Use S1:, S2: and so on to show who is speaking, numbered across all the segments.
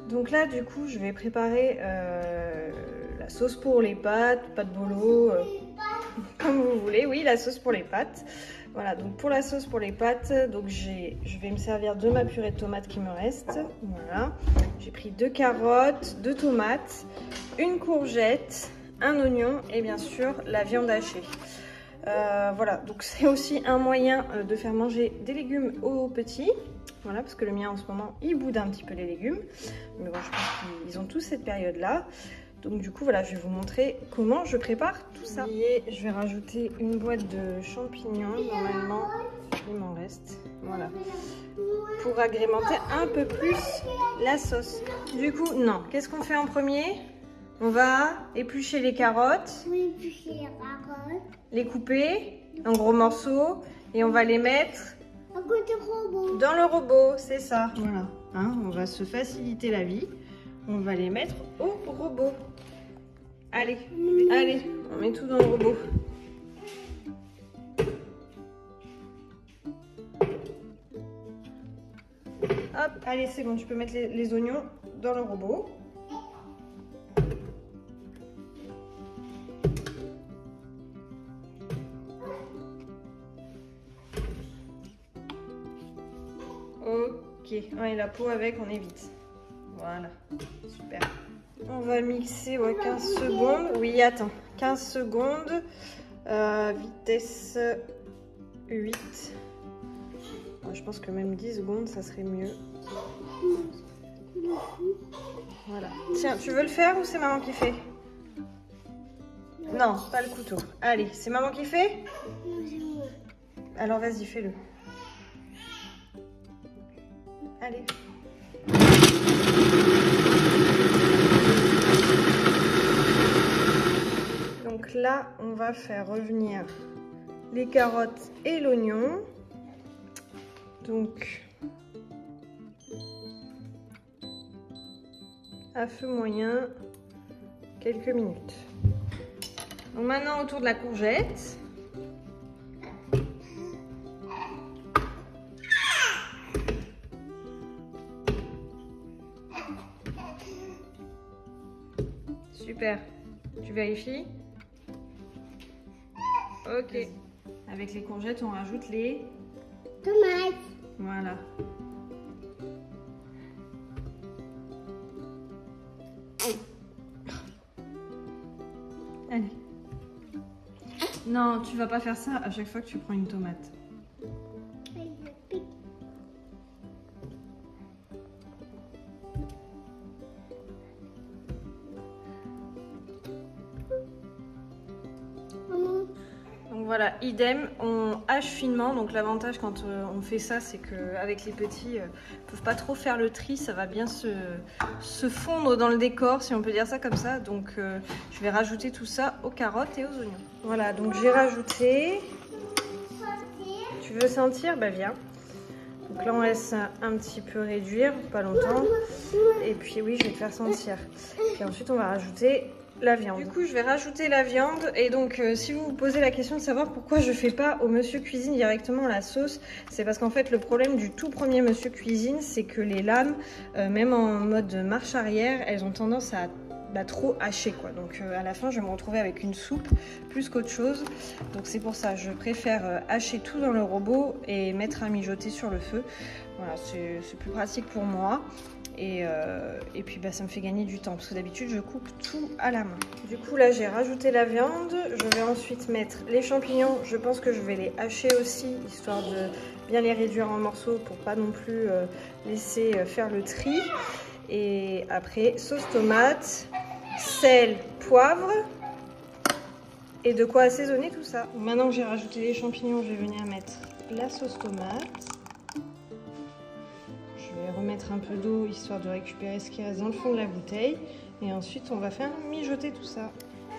S1: Donc là, du coup, je vais préparer la sauce pour les pâtes, pâtes bolo, comme vous voulez. Oui, la sauce pour les pâtes. Voilà, donc pour la sauce pour les pâtes, donc je vais me servir de ma purée de tomates qui me reste. Voilà, j'ai pris 2 carottes, 2 tomates, une courgette, un oignon et bien sûr la viande hachée. Voilà, donc c'est aussi un moyen de faire manger des légumes aux petits. Voilà, parce que le mien en ce moment, il boude un petit peu les légumes. Mais bon, je pense qu'ils ont tous cette période-là. Donc du coup, voilà, je vais vous montrer comment je prépare tout ça. Et je vais rajouter une boîte de champignons. Normalement, il m'en reste. Voilà. Pour agrémenter un peu plus la sauce. Du coup, non. Qu'est-ce qu'on fait en premier? On va éplucher les carottes.
S2: Oui, éplucher les carottes.
S1: Les couper en gros morceaux. Et on va les mettre dans le robot, c'est ça. Voilà, hein, on va se faciliter la vie. On va les mettre au robot. Allez, allez, on met tout dans le robot. Hop, allez, c'est bon, tu peux mettre les oignons dans le robot. Ok, ouais, la peau avec, on évite. Voilà, super. On va mixer 15 secondes. Oui, attends, 15 secondes. Vitesse 8. Moi, je pense que même 10 secondes, ça serait mieux. Voilà. Tiens, tu veux le faire ou c'est maman qui fait? Non, pas le couteau. Allez, c'est maman qui fait? Alors vas-y, fais-le. Allez. Donc là, on va faire revenir les carottes et l'oignon. Donc, à feu moyen, quelques minutes. Donc maintenant, autour de la courgette. Super. Tu vérifies? Ok. Avec les courgettes, on rajoute les
S2: tomates.
S1: Voilà. Allez. Non, tu vas pas faire ça à chaque fois que tu prends une tomate. Voilà, idem, on hache finement. Donc l'avantage quand on fait ça, c'est qu'avec les petits, ils ne peuvent pas trop faire le tri. Ça va bien se fondre dans le décor, si on peut dire ça comme ça. Donc je vais rajouter tout ça aux carottes et aux oignons. Voilà, donc j'ai rajouté. Tu veux sentir? Bah viens. Donc là on laisse un petit peu réduire, pas longtemps. Et puis oui, je vais te faire sentir. Et ensuite on va rajouter la viande. Du coup, je vais rajouter la viande. Et donc, si vous vous posez la question de savoir pourquoi je fais pas au Monsieur Cuisine directement la sauce, c'est parce qu'en fait, le problème du tout premier Monsieur Cuisine, c'est que les lames, même en mode marche arrière, elles ont tendance à trop hacher, quoi. Donc, à la fin, je vais me retrouver avec une soupe plus qu'autre chose. Donc, c'est pour ça, je préfère hacher tout dans le robot et mettre à mijoter sur le feu. Voilà, c'est plus pratique pour moi. Et puis ça me fait gagner du temps parce que d'habitude je coupe tout à la main. Du coup là j'ai rajouté la viande, je vais ensuite mettre les champignons. Je pense que je vais les hacher aussi histoire de bien les réduire en morceaux pour pas non plus laisser faire le tri. Et après sauce tomate, sel, poivre et de quoi assaisonner tout ça. Maintenant que j'ai rajouté les champignons, je vais venir mettre la sauce tomate. Remettre un peu d'eau histoire de récupérer ce qui reste dans le fond de la bouteille et ensuite on va faire mijoter tout ça.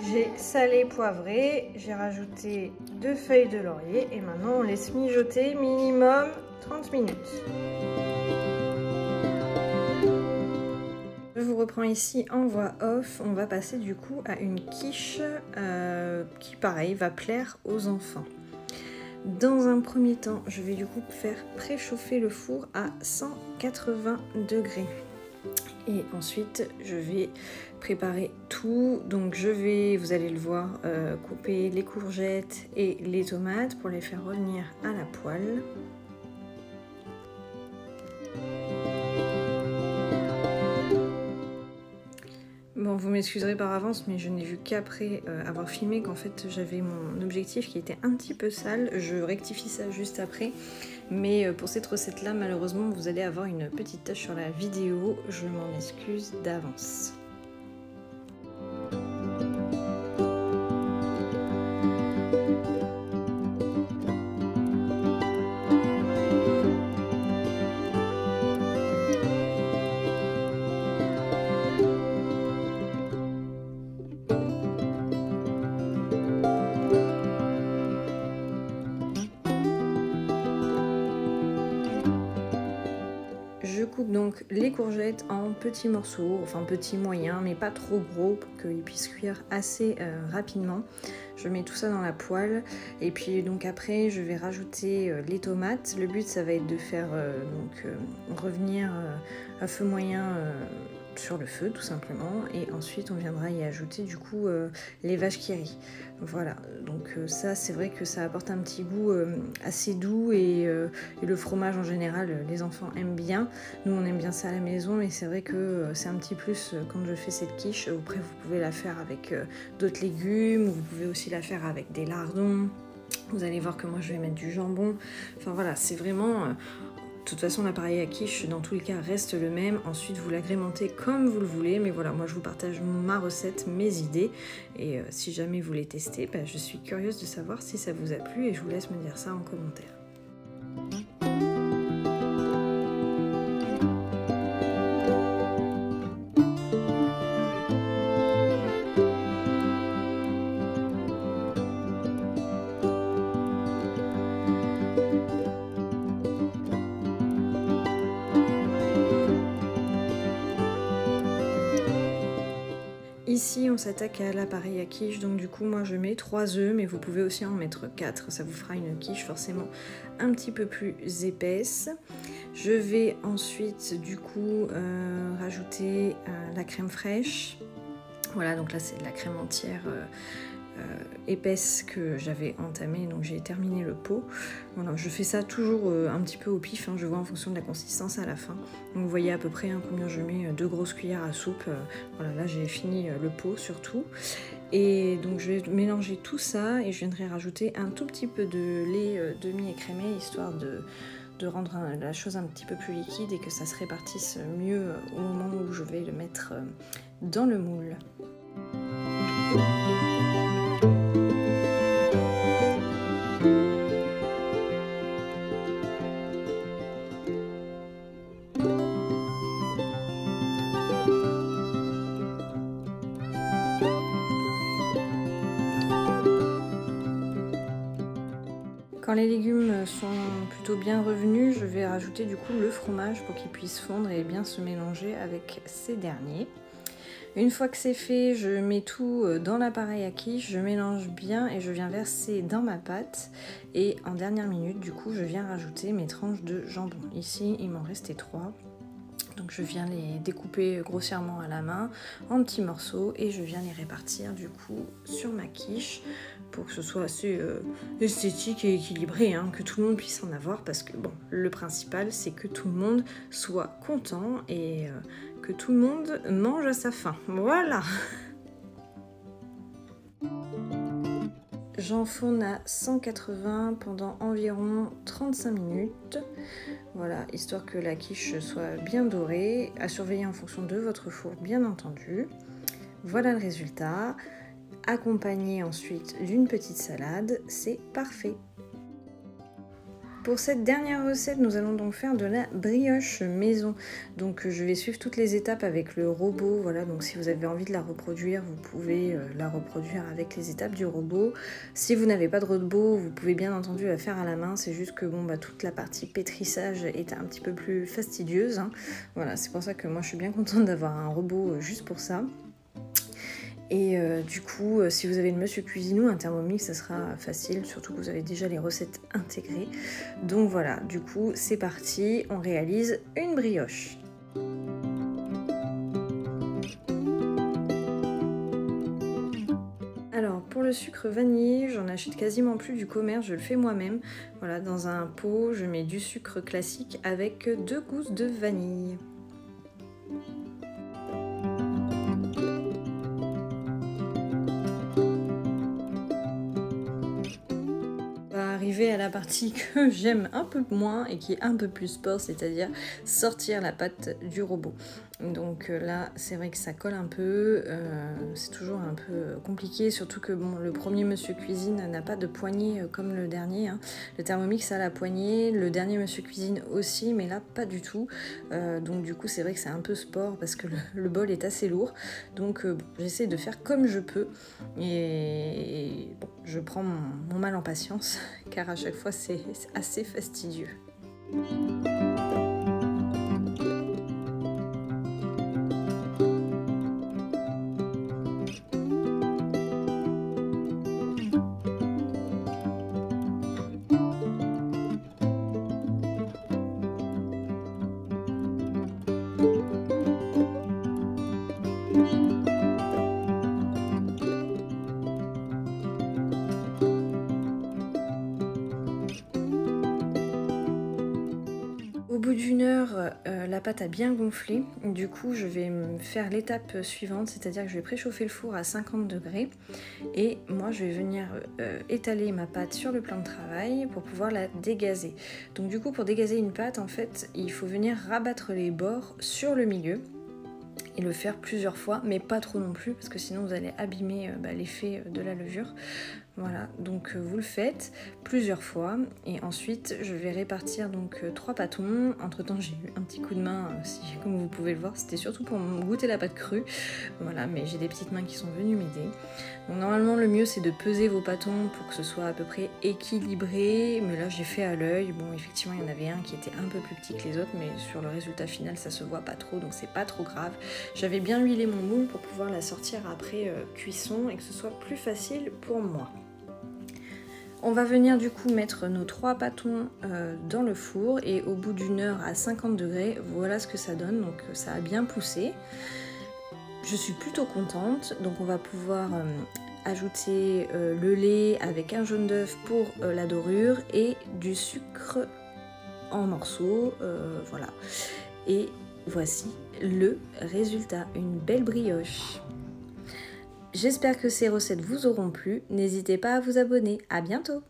S1: J'ai salé, poivré, j'ai rajouté 2 feuilles de laurier et maintenant on laisse mijoter minimum 30 minutes. Je vous reprends ici en voix off, on va passer du coup à une quiche qui pareil va plaire aux enfants. Dans un premier temps, je vais du coup faire préchauffer le four à 180 degrés. Et ensuite je vais préparer tout, donc je vais, vous allez le voir, couper les courgettes et les tomates pour les faire revenir à la poêle. Bon, vous m'excuserez par avance, mais je n'ai vu qu'après avoir filmé qu'en fait j'avais mon objectif qui était un petit peu sale. Je rectifie ça juste après. Mais pour cette recette là, malheureusement, vous allez avoir une petite tache sur la vidéo. Je m'en excuse d'avance. Je coupe donc les courgettes en petits morceaux, enfin petits moyens, mais pas trop gros pour qu'ils puissent cuire assez rapidement. Je mets tout ça dans la poêle et puis donc après je vais rajouter les tomates. Le but ça va être de faire revenir à feu moyen sur le feu tout simplement, et ensuite on viendra y ajouter du coup les vaches qui rient. Voilà, donc ça c'est vrai que ça apporte un petit goût assez doux et le fromage en général les enfants aiment bien. Nous on aime bien ça à la maison, mais c'est vrai que c'est un petit plus quand je fais cette quiche. Après vous pouvez la faire avec d'autres légumes, vous pouvez aussi la faire avec des lardons. Vous allez voir que moi je vais mettre du jambon. Enfin voilà, c'est vraiment... De toute façon l'appareil à quiche dans tous les cas reste le même, ensuite vous l'agrémentez comme vous le voulez, mais voilà, moi je vous partage ma recette, mes idées, et si jamais vous les testez, je suis curieuse de savoir si ça vous a plu et je vous laisse me dire ça en commentaire. Ici on s'attaque à l'appareil à quiche, donc du coup moi je mets 3 œufs, mais vous pouvez aussi en mettre 4, ça vous fera une quiche forcément un petit peu plus épaisse. Je vais ensuite du coup rajouter la crème fraîche. Voilà, donc là c'est de la crème entière épaisse que j'avais entamée, donc j'ai terminé le pot. Voilà, je fais ça toujours un petit peu au pif, hein, je vois en fonction de la consistance à la fin. Donc vous voyez à peu près combien je mets, 2 grosses cuillères à soupe. Voilà, là j'ai fini le pot surtout. Et donc je vais mélanger tout ça et je viendrai rajouter un tout petit peu de lait demi-écrémé, histoire de rendre la chose un petit peu plus liquide et que ça se répartisse mieux au moment où je vais le mettre dans le moule. Quand les légumes sont plutôt bien revenus, je vais rajouter du coup le fromage pour qu'il puisse fondre et bien se mélanger avec ces derniers. Une fois que c'est fait, je mets tout dans l'appareil à quiche, je mélange bien et je viens verser dans ma pâte. Et en dernière minute, du coup, je viens rajouter mes tranches de jambon. Ici, il m'en restait 3. Donc je viens les découper grossièrement à la main en petits morceaux et je viens les répartir du coup sur ma quiche pour que ce soit assez esthétique et équilibré, hein, que tout le monde puisse en avoir, parce que bon, le principal c'est que tout le monde soit content et que tout le monde mange à sa faim. Voilà. J'enfourne à 180 pendant environ 35 minutes. Voilà, histoire que la quiche soit bien dorée, à surveiller en fonction de votre four bien entendu. Voilà le résultat, accompagné ensuite d'une petite salade, c'est parfait. Pour cette dernière recette, nous allons donc faire de la brioche maison. Donc je vais suivre toutes les étapes avec le robot. Voilà, donc si vous avez envie de la reproduire, vous pouvez la reproduire avec les étapes du robot. Si vous n'avez pas de robot, vous pouvez bien entendu la faire à la main. C'est juste que bon, toute la partie pétrissage est un petit peu plus fastidieuse, hein. Voilà, c'est pour ça que moi je suis bien contente d'avoir un robot juste pour ça. Et du coup, si vous avez le Monsieur Cuisine ou un Thermomix, ça sera facile, surtout que vous avez déjà les recettes intégrées. Donc voilà, du coup, c'est parti, on réalise une brioche. le sucre vanillé, j'en achète quasiment plus du commerce, je le fais moi-même. Voilà, dans un pot, je mets du sucre classique avec 2 gousses de vanille. À la partie que j'aime un peu moins et qui est un peu plus sport, c'est-à-dire sortir la pâte du robot. Donc là c'est vrai que ça colle un peu, c'est toujours un peu compliqué, surtout que bon, le premier Monsieur Cuisine n'a pas de poignée comme le dernier, hein. Le Thermomix a la poignée, le dernier Monsieur Cuisine aussi, mais là pas du tout, donc du coup c'est vrai que c'est un peu sport parce que le bol est assez lourd, donc bon, j'essaie de faire comme je peux et bon, je prends mon mal en patience car à chaque fois c'est assez fastidieux. Au bout d'une heure, la pâte a bien gonflé. Du coup, je vais faire l'étape suivante, c'est-à-dire que je vais préchauffer le four à 50 degrés. Et moi, je vais venir étaler ma pâte sur le plan de travail pour pouvoir la dégazer. Donc du coup, pour dégazer une pâte, en fait, il faut venir rabattre les bords sur le milieu. Et le faire plusieurs fois, mais pas trop non plus, parce que sinon vous allez abîmer l'effet de la levure. Voilà, donc vous le faites plusieurs fois et ensuite je vais répartir donc 3 pâtons. Entre temps j'ai eu un petit coup de main, comme vous pouvez le voir, c'était surtout pour goûter la pâte crue. Voilà, mais j'ai des petites mains qui sont venues m'aider. Donc normalement le mieux c'est de peser vos pâtons pour que ce soit à peu près équilibré, mais là j'ai fait à l'œil. Bon, effectivement il y en avait un qui était un peu plus petit que les autres, mais sur le résultat final ça se voit pas trop, donc c'est pas trop grave. J'avais bien huilé mon moule pour pouvoir la sortir après cuisson et que ce soit plus facile pour moi. On va venir du coup mettre nos 3 pâtons dans le four et au bout d'une heure à 50 degrés, voilà ce que ça donne. Donc ça a bien poussé. Je suis plutôt contente. Donc on va pouvoir ajouter le lait avec un jaune d'œuf pour la dorure et du sucre en morceaux. Voilà. Et voici le résultat, une belle brioche. J'espère que ces recettes vous auront plu, n'hésitez pas à vous abonner, à bientôt!